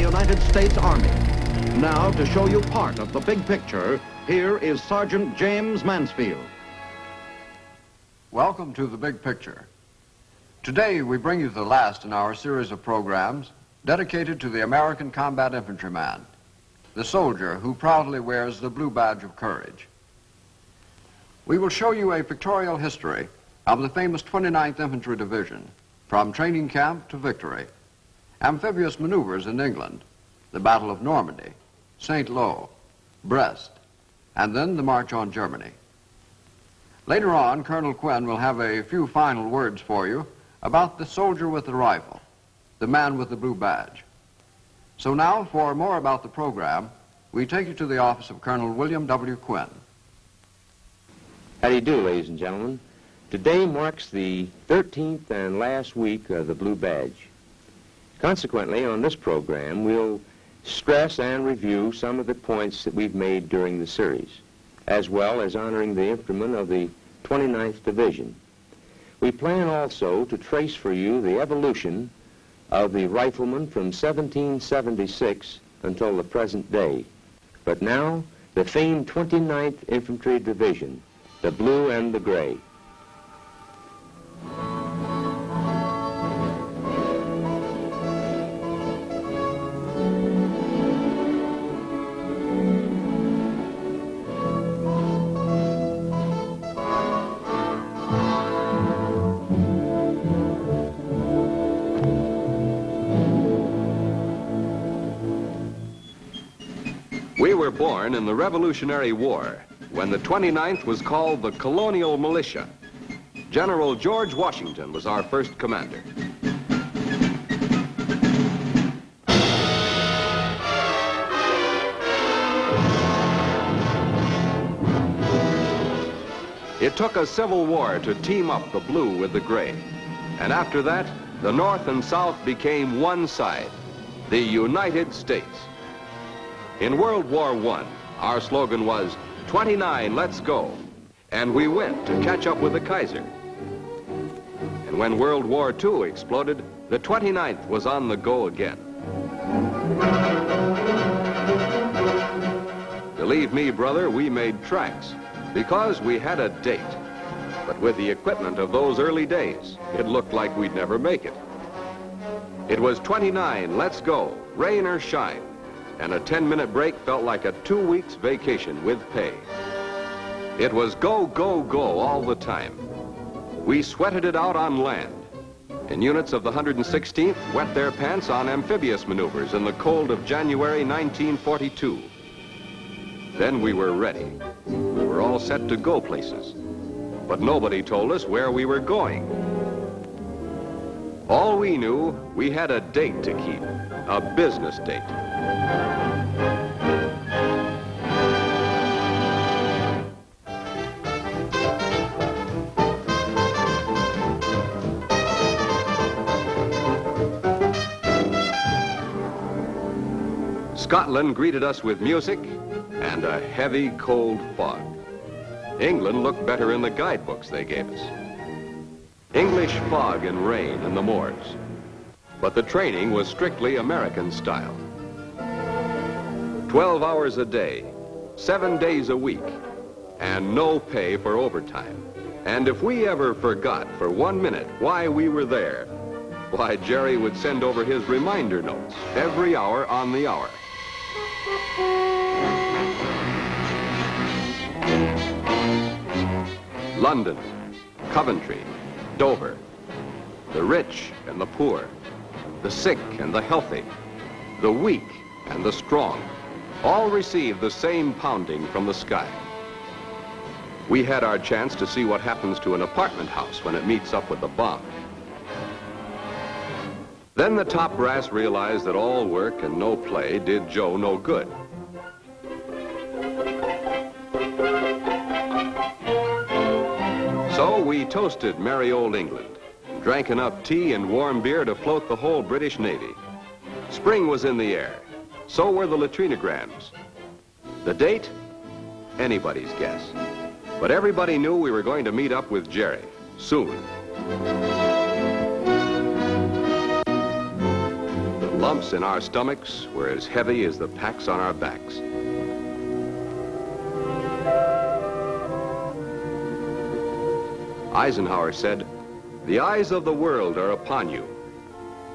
United States Army. Now, to show you part of the big picture, here is Sergeant James Mansfield. Welcome to the big picture. Today we bring you the last in our series of programs dedicated to the American combat infantryman, the soldier who proudly wears the blue badge of courage. We will show you a pictorial history of the famous 29th Infantry Division, from training camp to victory, amphibious maneuvers in England, the Battle of Normandy, St. Lo, Brest, and then the march on Germany. Later on, Colonel Quinn will have a few final words for you about the soldier with the rifle, the man with the blue badge. So now, for more about the program, we take you to the office of Colonel William W. Quinn. How do you do, ladies and gentlemen? Today marks the 13th and last week of the blue badge. Consequently, on this program, we'll stress and review some of the points that we've made during the series, as well as honoring the infantrymen of the 29th Division. We plan also to trace for you the evolution of the riflemen from 1776 until the present day. But now, the famed 29th Infantry Division, the blue and the gray. We were born in the Revolutionary War, when the 29th was called the Colonial Militia. General George Washington was our first commander. It took a civil war to team up the blue with the gray. And after that, the North and South became one side, the United States. In World War I, our slogan was, 29, let's go. And we went to catch up with the Kaiser. And when World War II exploded, the 29th was on the go again. Believe me, brother, we made tracks because we had a date. But with the equipment of those early days, it looked like we'd never make it. It was 29, let's go, rain or shine. And a 10-minute break felt like a 2 weeks vacation with pay. It was go, go, go all the time. We sweated it out on land. And units of the 116th wet their pants on amphibious maneuvers in the cold of January 1942. Then we were ready. We were all set to go places. But nobody told us where we were going. All we knew, we had a date to keep, a business date. Scotland greeted us with music and a heavy, cold fog. England looked better in the guidebooks they gave us. English fog and rain in the moors. But the training was strictly American style. 12 hours a day, 7 days a week, and no pay for overtime. And if we ever forgot for 1 minute why we were there, why, Jerry would send over his reminder notes every hour on the hour. London, Coventry, Dover, the rich and the poor, the sick and the healthy, the weak and the strong, all received the same pounding from the sky. We had our chance to see what happens to an apartment house when it meets up with a bomb. Then the top brass realized that all work and no play did Joe no good. So we toasted merry old England, drank enough tea and warm beer to float the whole British Navy. Spring was in the air. So were the latrinograms. The date? Anybody's guess. But everybody knew we were going to meet up with Jerry, soon. The lumps in our stomachs were as heavy as the packs on our backs. Eisenhower said, "The eyes of the world are upon you."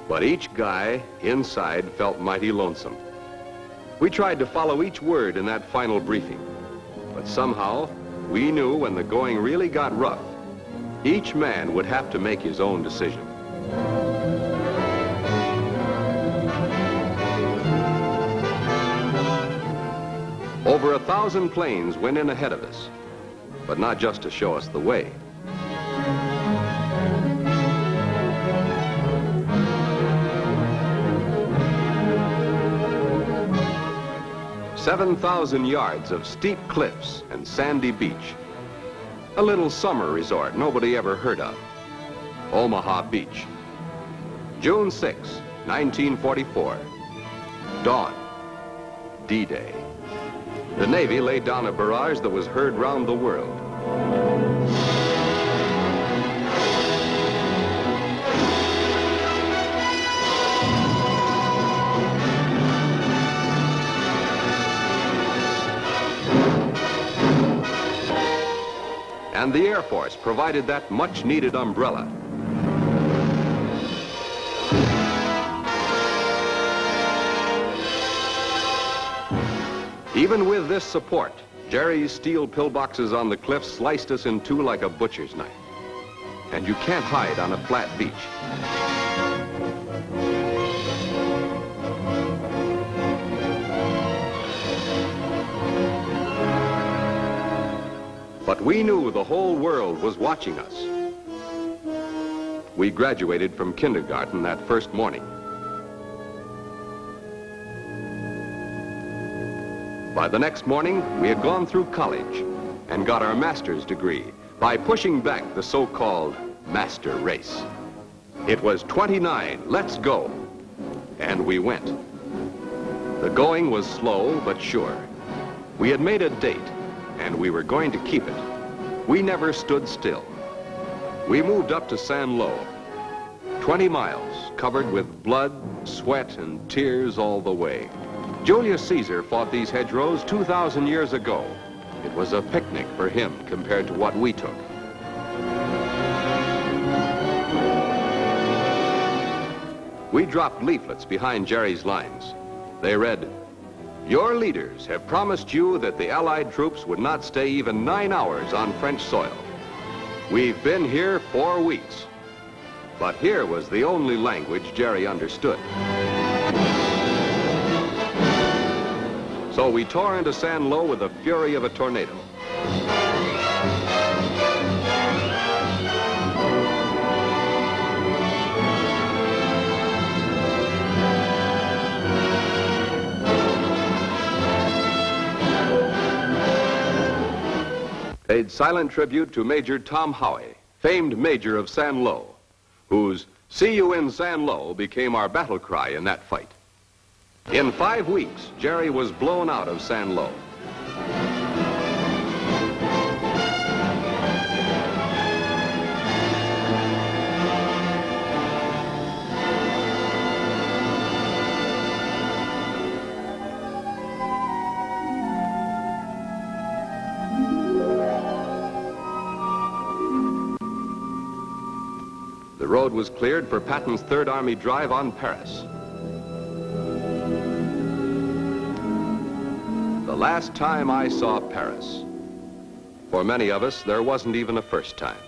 But each guy inside felt mighty lonesome. We tried to follow each word in that final briefing, but somehow we knew when the going really got rough, each man would have to make his own decision. Over 1,000 planes went in ahead of us, but not just to show us the way. "7,000 yards of steep cliffs and sandy beach. A little summer resort nobody ever heard of. Omaha Beach. June 6, 1944. Dawn. D-Day. The Navy laid down a barrage that was heard round the world. And the Air Force provided that much-needed umbrella. Even with this support, Jerry's steel pillboxes on the cliff sliced us in two like a butcher's knife. And you can't hide on a flat beach. But we knew the whole world was watching us. We graduated from kindergarten that first morning. By the next morning, we had gone through college and got our master's degree by pushing back the so-called master race. It was 29, let's go. And we went. The going was slow but sure. We had made a date, and we were going to keep it. We never stood still. We moved up to San Lo, 20 miles covered with blood, sweat, and tears all the way. Julius Caesar fought these hedgerows 2,000 years ago. It was a picnic for him compared to what we took. We dropped leaflets behind Jerry's lines. They read, "Your leaders have promised you that the Allied troops would not stay even 9 hours on French soil. We've been here 4 weeks." But here was the only language Jerry understood. So we tore into San Lo with the fury of a tornado. Paid silent tribute to Major Tom Howie, famed major of San Lo, whose "See you in San Lo" became our battle cry in that fight. In 5 weeks, Jerry was blown out of San Lo. The road was cleared for Patton's Third Army drive on Paris. The last time I saw Paris. For many of us, there wasn't even a first time.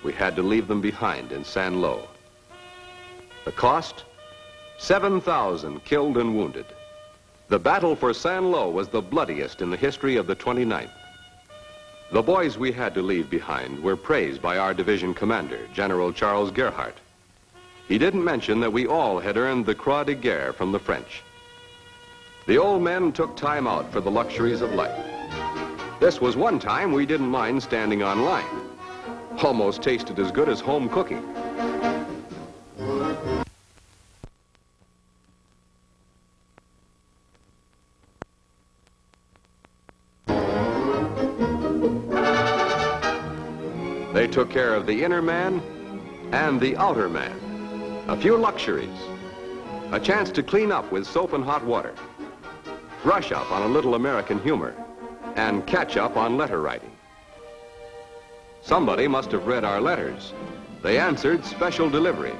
We had to leave them behind in San Lo. The cost? 7,000 killed and wounded. The battle for San Lo was the bloodiest in the history of the 29th. The boys we had to leave behind were praised by our division commander, General Charles Gerhardt. He didn't mention that we all had earned the Croix de Guerre from the French. The old men took time out for the luxuries of life. This was one time we didn't mind standing on line. Almost tasted as good as home cooking. They took care of the inner man and the outer man. A few luxuries. A chance to clean up with soap and hot water, brush up on a little American humor, and catch up on letter writing. Somebody must have read our letters. They answered special delivery.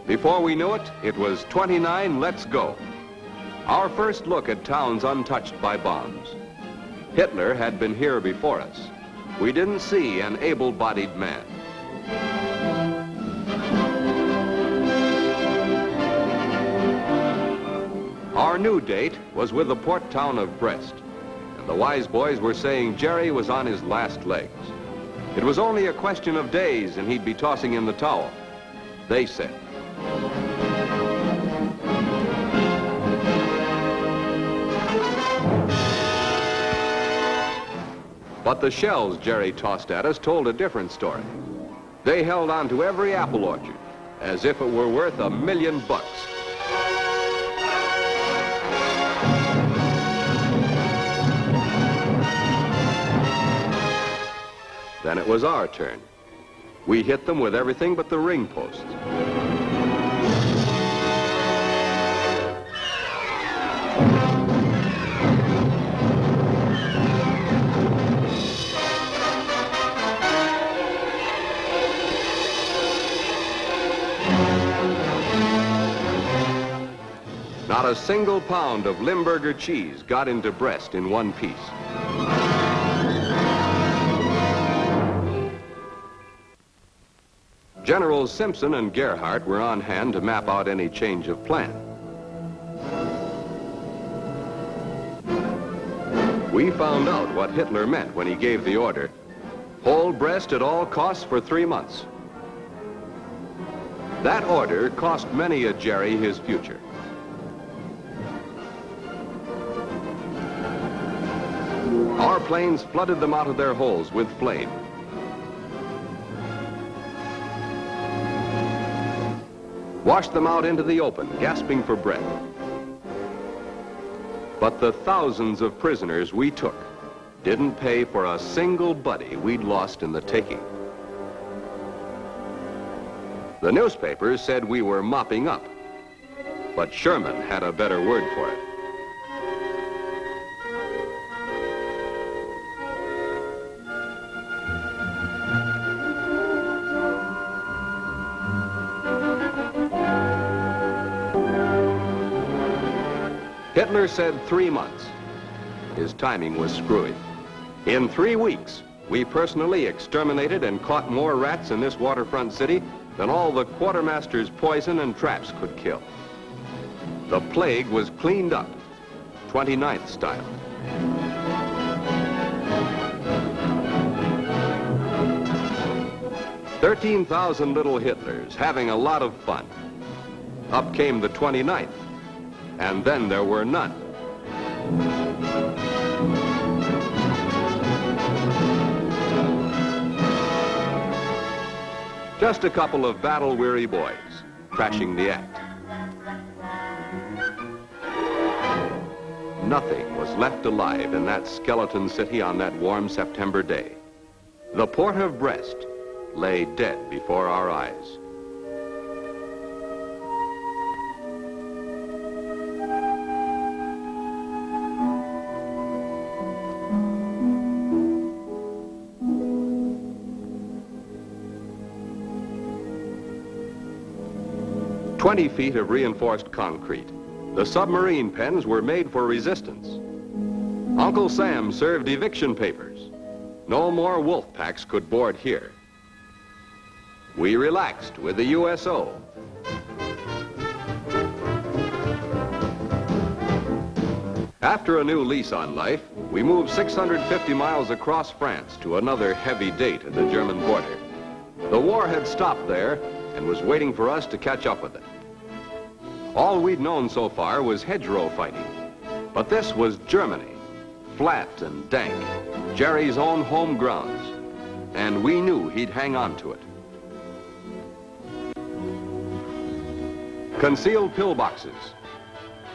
Before we knew it, it was 29, let's go. Our first look at towns untouched by bombs. Hitler had been here before us. We didn't see an able-bodied man. Our new date was with the port town of Brest, and the wise boys were saying Jerry was on his last legs. It was only a question of days and he'd be tossing in the towel. They said. But the shells Jerry tossed at us told a different story. They held on to every apple orchard as if it were worth $1 million. Then it was our turn. We hit them with everything but the ring posts. Not a single pound of Limburger cheese got into Brest in one piece. Generals Simpson and Gerhardt were on hand to map out any change of plan. We found out what Hitler meant when he gave the order, hold Brest at all costs for 3 months. That order cost many a Jerry his future. Our planes flooded them out of their holes with flame. Washed them out into the open, gasping for breath. But the thousands of prisoners we took didn't pay for a single buddy we'd lost in the taking. The newspapers said we were mopping up, but Sherman had a better word for it. Hitler said 3 months. His timing was screwy. In 3 weeks, we personally exterminated and caught more rats in this waterfront city than all the quartermaster's poison and traps could kill. The plague was cleaned up, 29th style. "13,000 little Hitlers having a lot of fun. Up came the 29th. And then there were none. Just a couple of battle-weary boys, crashing the act. Nothing was left alive in that skeleton city on that warm September day. The port of Brest lay dead before our eyes. "20 feet of reinforced concrete. The submarine pens were made for resistance. Uncle Sam served eviction papers. No more wolf packs could board here. We relaxed with the USO. After a new lease on life, we moved 650 miles across France to another heavy date at the German border. The war had stopped there and was waiting for us to catch up with it. All we'd known so far was hedgerow fighting, but this was Germany, flat and dank, Jerry's own home grounds, and we knew he'd hang on to it. Concealed pillboxes,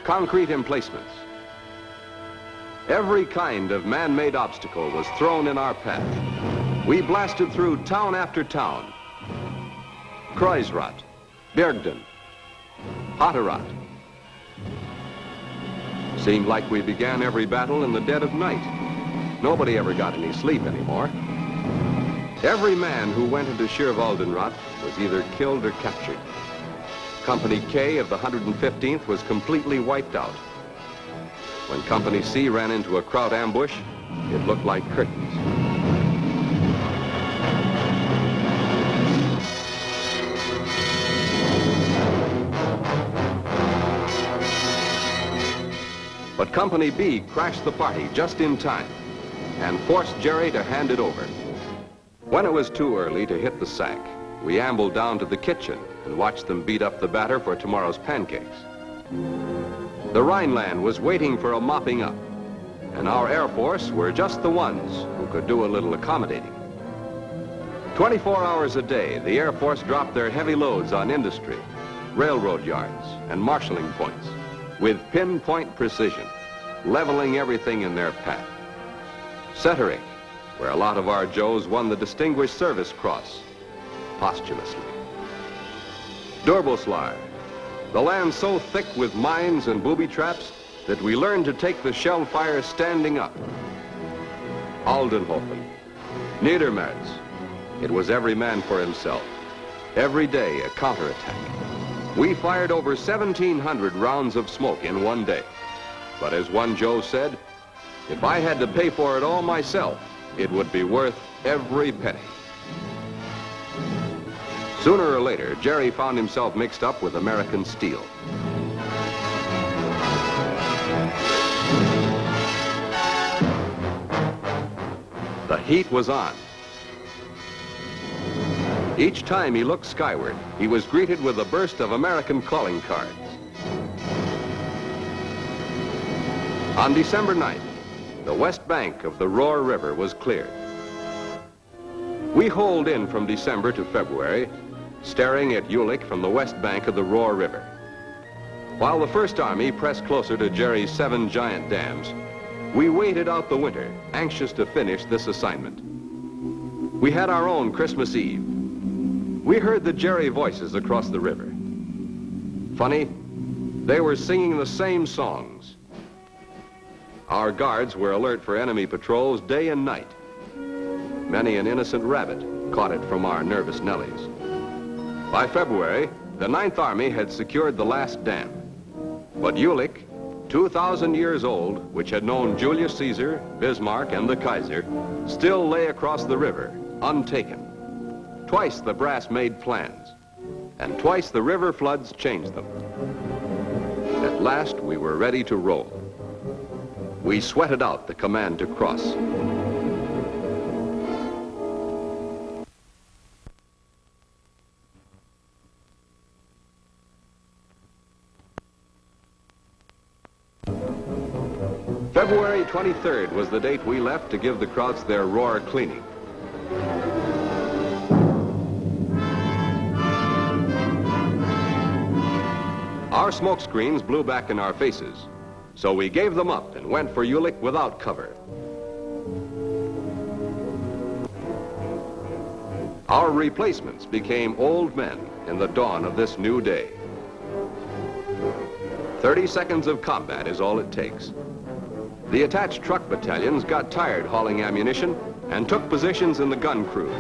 concrete emplacements. Every kind of man-made obstacle was thrown in our path. We blasted through town after town. Kreuzrath, Bergden, Hatterat, Seemed like we began every battle in the dead of night. Nobody ever got any sleep anymore. Every man who went into Schierwaldenrot was either killed or captured. Company K of the 115th was completely wiped out. When Company C ran into a Kraut ambush, it looked like curtains. But Company B crashed the party just in time and forced Jerry to hand it over. When it was too early to hit the sack, we ambled down to the kitchen and watched them beat up the batter for tomorrow's pancakes. The Rhineland was waiting for a mopping up, and our Air Force were just the ones who could do a little accommodating. 24 hours a day, the Air Force dropped their heavy loads on industry, railroad yards, and marshalling points with pinpoint precision, leveling everything in their path. Setterich, where a lot of our Joes won the Distinguished Service Cross, posthumously. Durboslar, the land so thick with mines and booby traps that we learned to take the shell fire standing up. Aldenhofen, Niedermerz, it was every man for himself. Every day a counterattack. We fired over 1,700 rounds of smoke in one day. But as one Joe said, if I had to pay for it all myself, it would be worth every penny. Sooner or later, Jerry found himself mixed up with American steel. The heat was on. Each time he looked skyward, he was greeted with a burst of American calling cards. On December 9th, the west bank of the Roar River was cleared. We holed in from December to February, staring at Ulick from the west bank of the Roar River. While the First Army pressed closer to Jerry's 7 giant dams, we waited out the winter, anxious to finish this assignment. We had our own Christmas Eve. We heard the Jerry voices across the river. Funny, they were singing the same songs. Our guards were alert for enemy patrols day and night. Many an innocent rabbit caught it from our nervous Nellies. By February, the 9th Army had secured the last dam. But Ulick, 2,000 years old, which had known Julius Caesar, Bismarck, and the Kaiser, still lay across the river, untaken. Twice the brass made plans, and twice the river floods changed them. At last, we were ready to roll. We sweated out the command to cross. February 23rd was the date we left to give the Krauts their Roar cleaning. Our smoke screens blew back in our faces, so we gave them up and went for Ulick without cover. Our replacements became old men in the dawn of this new day. 30 seconds of combat is all it takes. The attached truck battalions got tired hauling ammunition and took positions in the gun crews.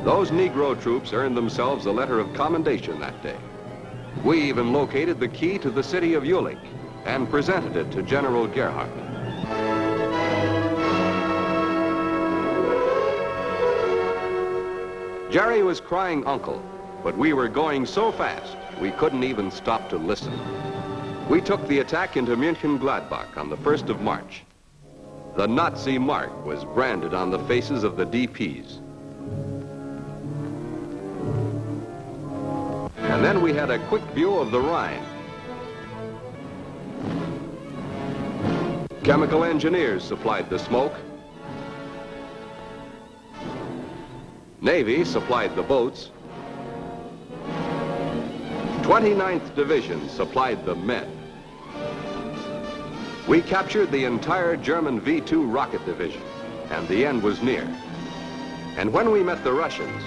Those Negro troops earned themselves a letter of commendation that day. We even located the key to the city of Ulick and presented it to General Gerhardt. Jerry was crying uncle, but we were going so fast we couldn't even stop to listen. We took the attack into München-Gladbach on the 1st of March. The Nazi mark was branded on the faces of the DPs. And then we had a quick view of the Rhine. Chemical engineers supplied the smoke. Navy supplied the boats. 29th Division supplied the men. We captured the entire German V-2 rocket division, and the end was near. And when we met the Russians,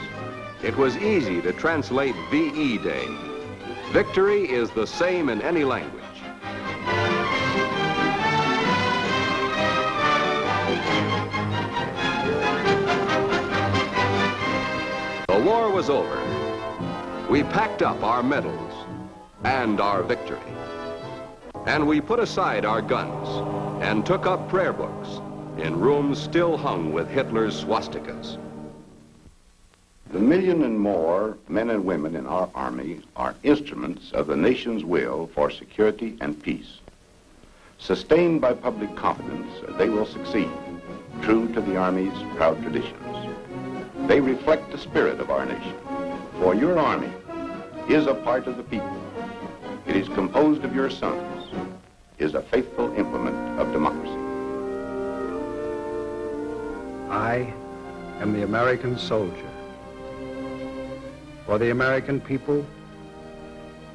it was easy to translate VE Day. Victory is the same in any language. was over, we packed up our medals and our victory. And we put aside our guns and took up prayer books in rooms still hung with Hitler's swastikas. The million and more men and women in our Army are instruments of the nation's will for security and peace. Sustained by public confidence, they will succeed, true to the Army's proud traditions. They reflect the spirit of our nation, for your Army is a part of the people. It is composed of your sons, is a faithful implement of democracy. I am the American soldier. For the American people,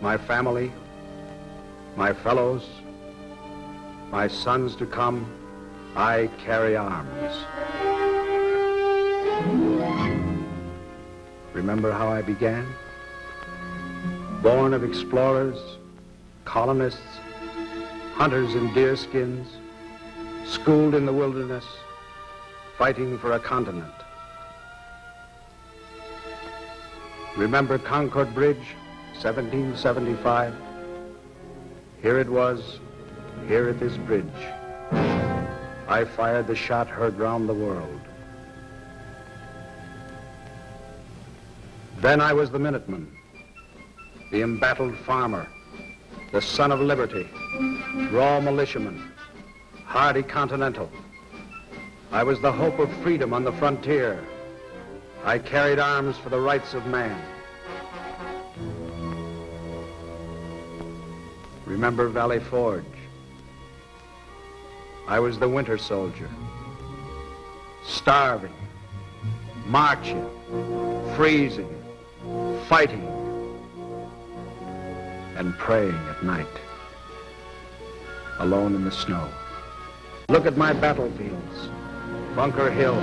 my family, my fellows, my sons to come, I carry arms. Remember how I began? Born of explorers, colonists, hunters in deerskins, schooled in the wilderness, fighting for a continent. Remember Concord Bridge, 1775? Here it was, here at this bridge. I fired the shot heard round the world. Then I was the Minuteman, the embattled farmer, the son of liberty, raw militiaman, hardy continental. I was the hope of freedom on the frontier. I carried arms for the rights of man. Remember Valley Forge? I was the winter soldier, starving, marching, freezing, fighting, and praying at night, alone in the snow. Look at my battlefields: Bunker Hill,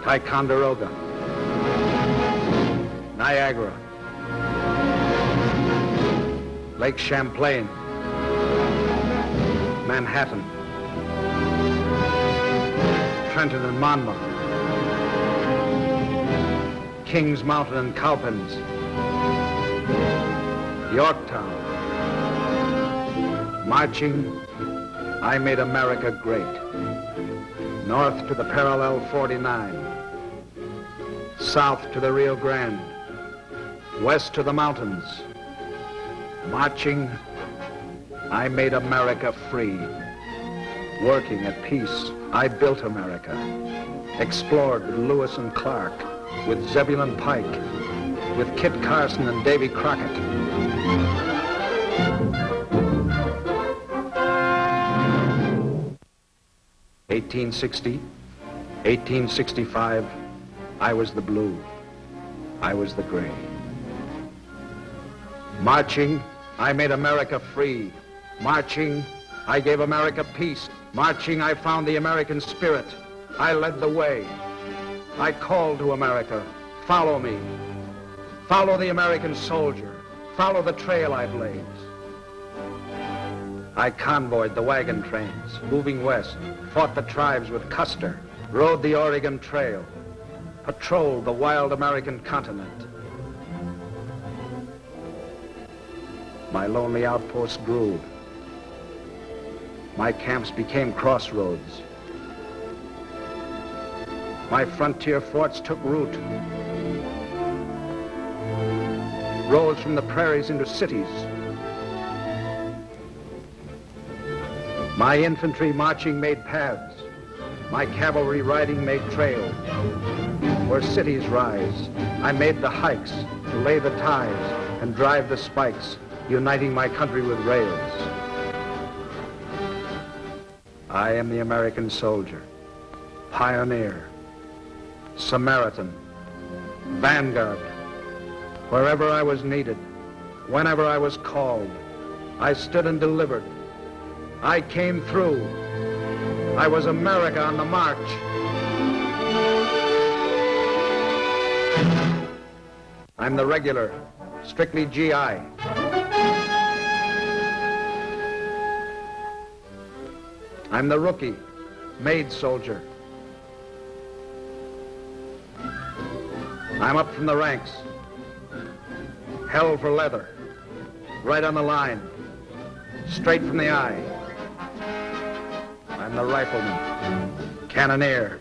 Ticonderoga, Niagara, Lake Champlain, Manhattan, Trenton and Monmouth, Kings Mountain and Cowpens, Yorktown. Marching, I made America great. North to the parallel 49, south to the Rio Grande, west to the mountains. Marching, I made America free. Working at peace, I built America. Explored with Lewis and Clark, with Zebulon Pike, with Kit Carson and Davy Crockett. 1860, 1865, I was the blue, I was the gray. Marching, I made America free. Marching, I gave America peace. Marching, I found the American spirit. I led the way. I called to America, follow me. Follow the American soldier. Follow the trail I blazed. I convoyed the wagon trains, moving west, fought the tribes with Custer, rode the Oregon Trail, patrolled the wild American continent. My lonely outposts grew. My camps became crossroads. My frontier forts took root, rose from the prairies into cities. My infantry marching made paths. My cavalry riding made trails. Where cities rise, I made the hikes to lay the ties and drive the spikes, uniting my country with rails. I am the American soldier, pioneer, Samaritan, vanguard. Wherever I was needed, whenever I was called, I stood and delivered. I came through. I was America on the march. I'm the regular, strictly GI. I'm the rookie, maid soldier. I'm up from the ranks. Hell for leather. Right on the line. Straight from the eye. I'm the rifleman, cannoneer,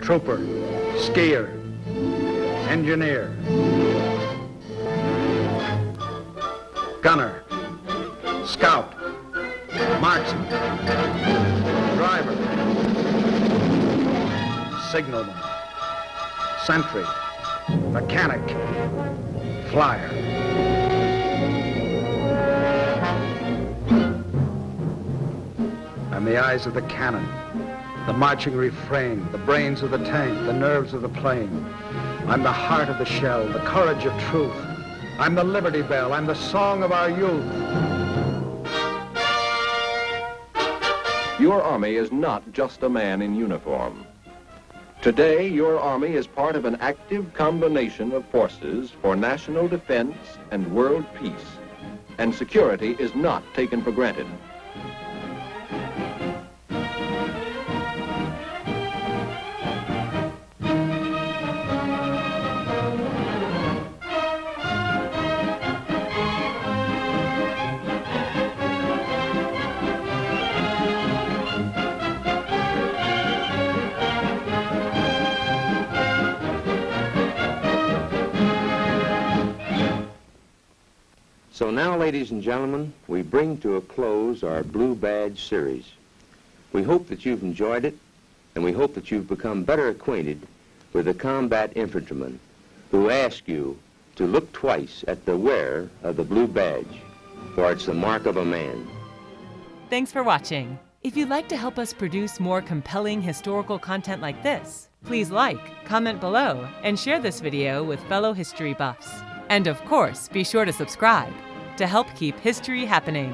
trooper, skier, engineer, gunner, scout, marksman, driver, signalman, sentry, mechanic, flyer. I'm the eyes of the cannon, the marching refrain, the brains of the tank, the nerves of the plane. I'm the heart of the shell, the courage of truth. I'm the Liberty Bell, I'm the song of our youth. Your Army is not just a man in uniform. Today, your Army is part of an active combination of forces for national defense and world peace, and security is not taken for granted. So now, ladies and gentlemen, we bring to a close our Blue Badge series. We hope that you've enjoyed it, and we hope that you've become better acquainted with the combat infantrymen who ask you to look twice at the wearer of the blue badge, for it's the mark of a man. Thanks for watching. If you'd like to help us produce more compelling historical content like this, please like, comment below, and share this video with fellow history buffs. And of course, be sure to subscribe to help keep history happening.